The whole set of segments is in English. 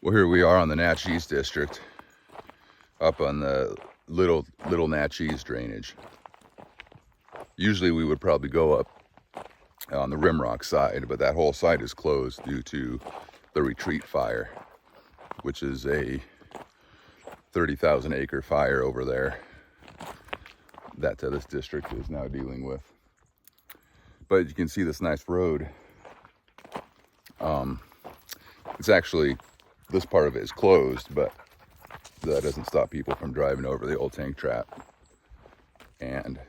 Well, here we are on the Naches district, up on the Little Naches Drainage. Usually we would probably go up on the Rimrock side, but that whole site is closed due to the retreat fire, which is a 30,000 acre fire over there that this district is now dealing with. But you can see this nice road. It's actually, this part of it is closed, but that doesn't stop people from driving over the old tank trap. And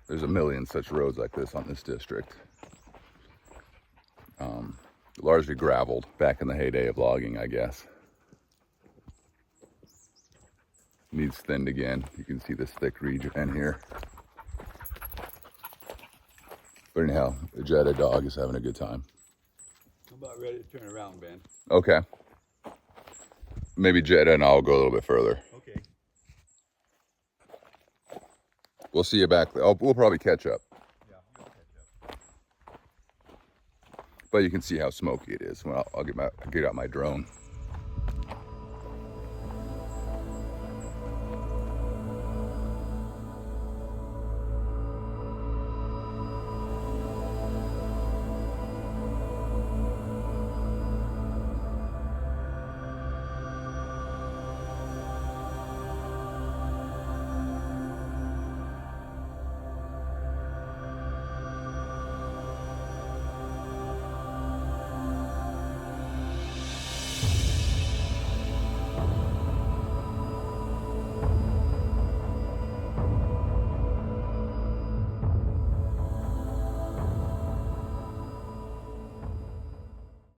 there's a million such roads like this on this district. Largely graveled back in the heyday of logging, I guess. Needs thinned again. You can see this thick region here. But anyhow, the Jetta dog is having a good time. I'm about ready to turn around, Ben. Okay. Maybe Jetta and I'll go a little bit further. Okay. We'll see you back there. We'll probably catch up. Yeah, we'll catch up. But you can see how smoky it is. Well, I'll get out my drone.